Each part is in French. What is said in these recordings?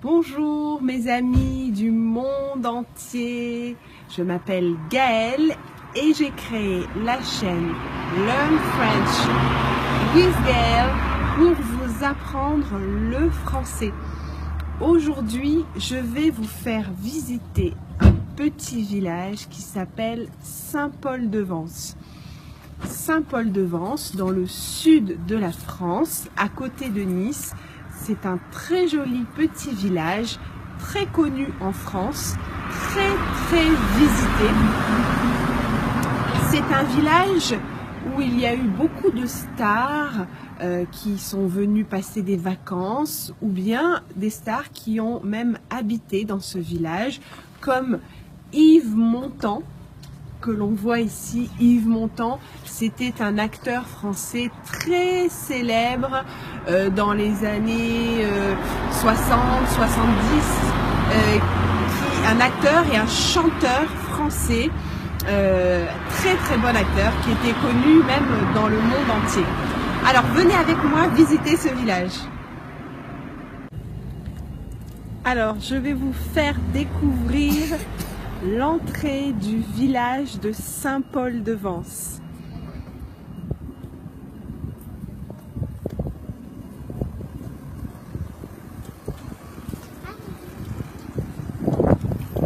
Bonjour mes amis du monde entier, je m'appelle Gaëlle et j'ai créé la chaîne Learn French with Gaëlle pour vous apprendre le français. Aujourd'hui, je vais vous faire visiter un petit village qui s'appelle Saint-Paul-de-Vence. Saint-Paul-de-Vence, dans le sud de la France, à côté de Nice. C'est un très joli petit village, très connu en France, très visité. C'est un village où il y a eu beaucoup de stars qui sont venues passer des vacances, ou bien des stars qui ont même habité dans ce village, comme Yves Montand, que l'on voit ici. Yves Montand, c'était un acteur français très célèbre dans les années 60, 70, un acteur et un chanteur français, très bon acteur, qui était connu même dans le monde entier. Alors venez avec moi visiter ce village. Alors je vais vous faire découvrir l'entrée du village de Saint-Paul-de-Vence.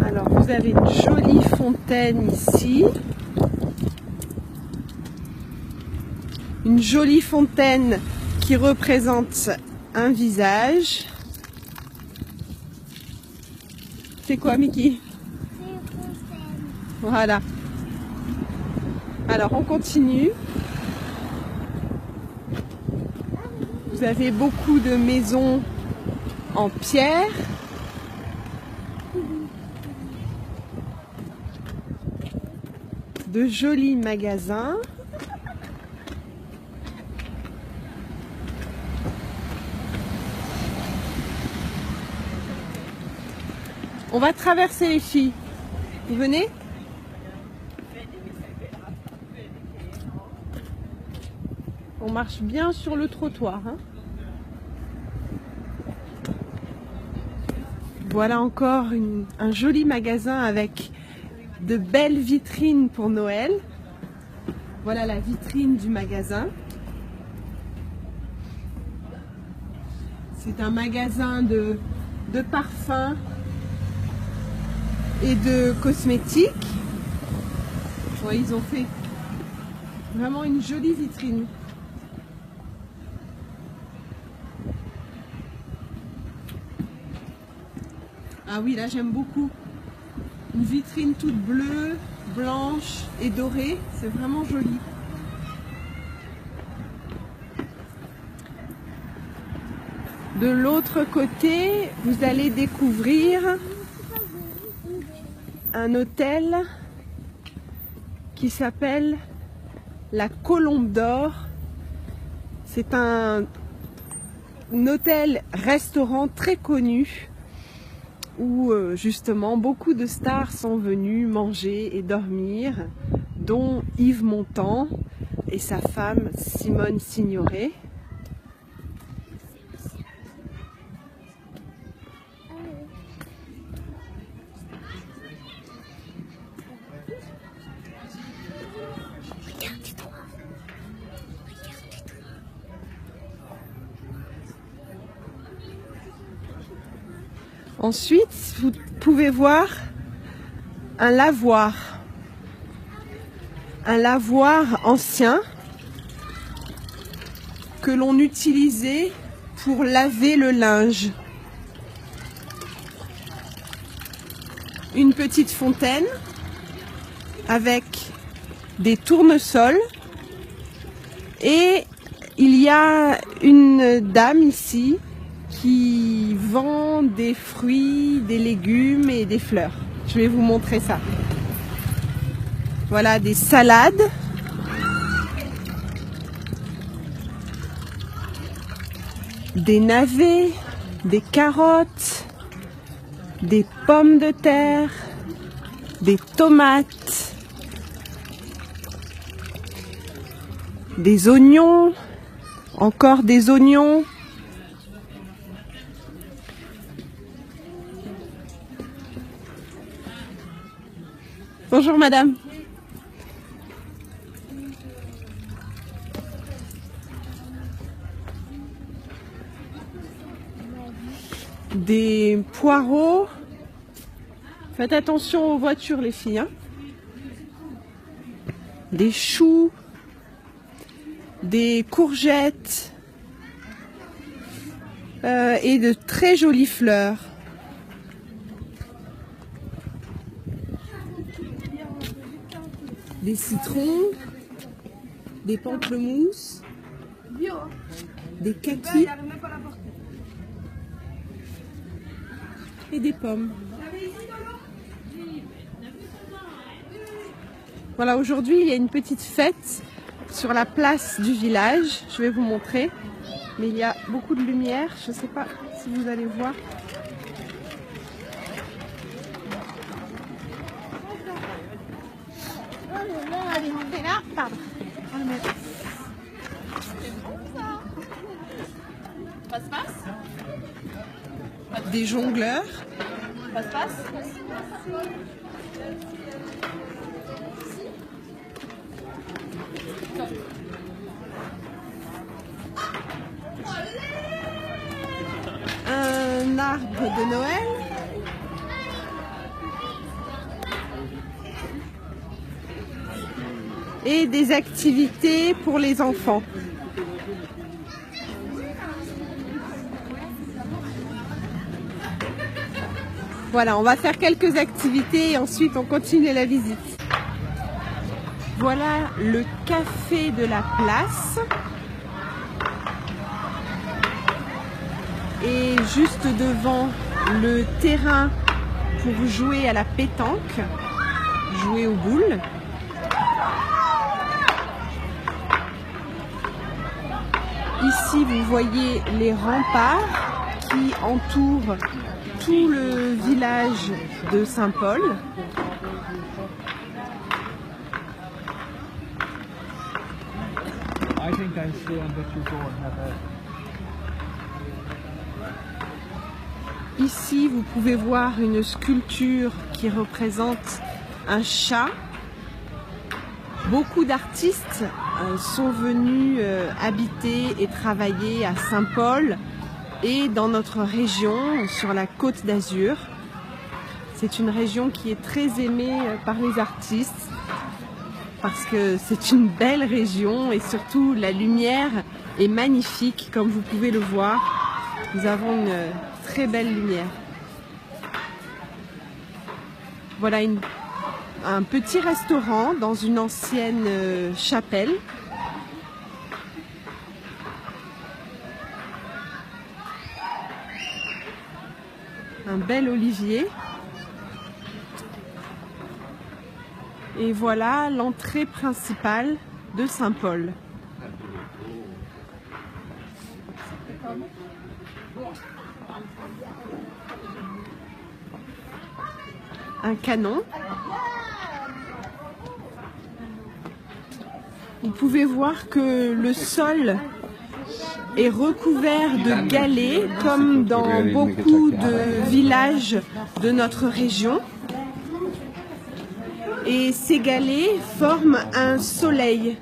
Alors vous avez une jolie fontaine ici. Une jolie fontaine qui représente un visage. C'est quoi, Mickey? Voilà. Alors on continue. Vous avez beaucoup de maisons en pierre. De jolis magasins. On va traverser les filles. Vous venez ? On marche bien sur le trottoir. Hein. Voilà encore un joli magasin avec de belles vitrines pour Noël. Voilà la vitrine du magasin. C'est un magasin de parfums et de cosmétiques. Ouais, ils ont fait vraiment une jolie vitrine. Ah oui, là j'aime beaucoup. Une vitrine toute bleue, blanche et dorée, c'est vraiment joli. De l'autre côté, vous allez découvrir un hôtel qui s'appelle la Colombe d'Or. C'est un hôtel-restaurant très connu où justement beaucoup de stars sont venues manger et dormir, dont Yves Montand et sa femme Simone Signoret. Ensuite, vous pouvez voir un lavoir ancien que l'on utilisait pour laver le linge. Une petite fontaine avec des tournesols et il y a une dame ici qui vend des fruits, des légumes et des fleurs. Je vais vous montrer ça. Voilà des salades. Des navets, des carottes, des pommes de terre, des tomates, des oignons, encore des oignons, Bonjour madame. Des poireaux. Faites attention aux voitures les filles. Hein. Des choux. Des courgettes. Et de très jolies fleurs. Des citrons, des pamplemousses, des kakis et des pommes. Voilà, aujourd'hui il y a une petite fête sur la place du village. Je vais vous montrer, mais il y a beaucoup de lumière. Je ne sais pas si vous allez voir. Pardon. On va le mettre. Passe-passe. Des jongleurs. Passe-passe. Un arbre de Noël. Et des activités pour les enfants. Voilà, on va faire quelques activités et ensuite on continue la visite. Voilà le café de la place. Et juste devant le terrain pour jouer à la pétanque, jouer aux boules. Ici, vous voyez les remparts qui entourent tout le village de Saint-Paul. Ici, vous pouvez voir une sculpture qui représente un chat. Beaucoup d'artistes sont venus habiter et travailler à Saint-Paul et dans notre région, sur la Côte d'Azur. C'est une région qui est très aimée par les artistes parce que c'est une belle région et surtout la lumière est magnifique comme vous pouvez le voir. Nous avons une très belle lumière. Voilà un petit restaurant dans une ancienne chapelle. Un bel olivier. Et voilà l'entrée principale de Saint-Paul. Un canon. Vous pouvez voir que le sol est recouvert de galets, comme dans beaucoup de villages de notre région. Et ces galets forment un soleil.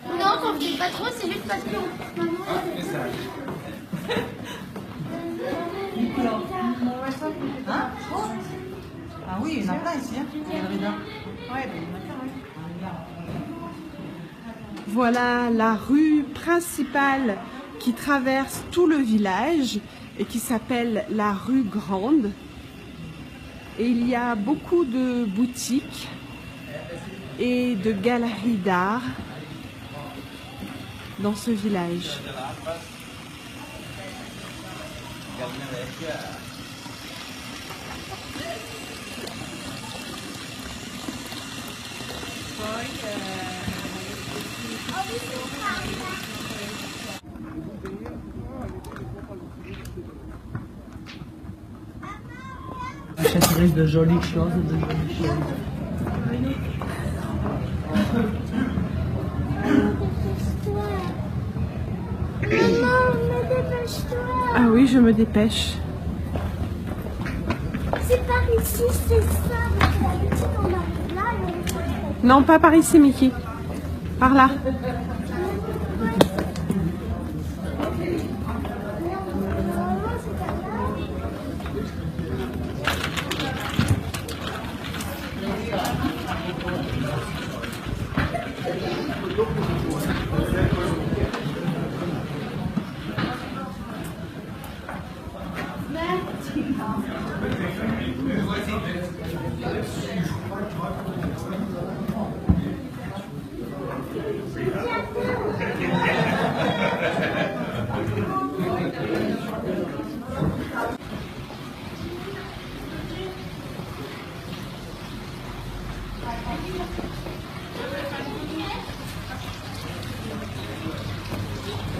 Non, t'en dis pas trop, c'est juste parce que... Hein? Ah oui, il y en a plein ici. Hein? Ouais, Voilà la rue principale qui traverse tout le village et qui s'appelle la rue Grande. Et il y a beaucoup de boutiques et de galeries d'art dans ce village. Achèterai de jolies choses, de jolies choses. Ah oui, je me dépêche. C'est par ici, c'est ça. D'habitude, on arrive là et on fait. Non, pas par ici, Mickey. Par là.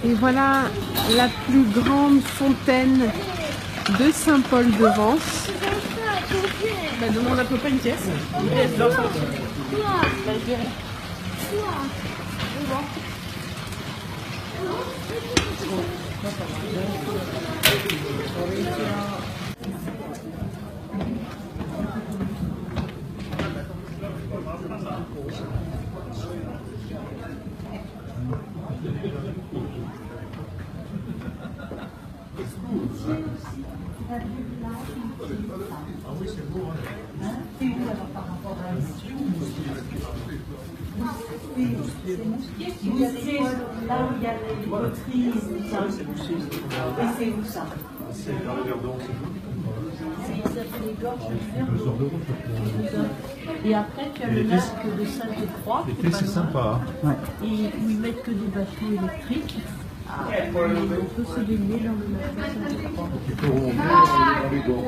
Et voilà la plus grande fontaine de Saint-Paul-de-Vence. Bah, demande à papa une pièce. Une pièce d'or. Bah, je verrai. Là où il y a les poteries, et c'est où ça? C'est dans le Verdon. Ça s'appelle les gorges de Verdon. Et après, tu as le lac de Sainte-Croix. L'été, c'est sympa. Et où ils mettent que des bateaux électriques. Et on peut se baigner dans le lac de Sainte-Croix. Il faut remonter dans les gants.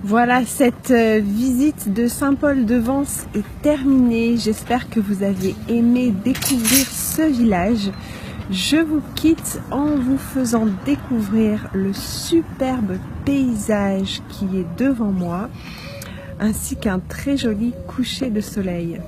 Voilà, cette visite de Saint-Paul-de-Vence est terminée. J'espère que vous avez aimé découvrir ce village. Je vous quitte en vous faisant découvrir le superbe paysage qui est devant moi, ainsi qu'un très joli coucher de soleil.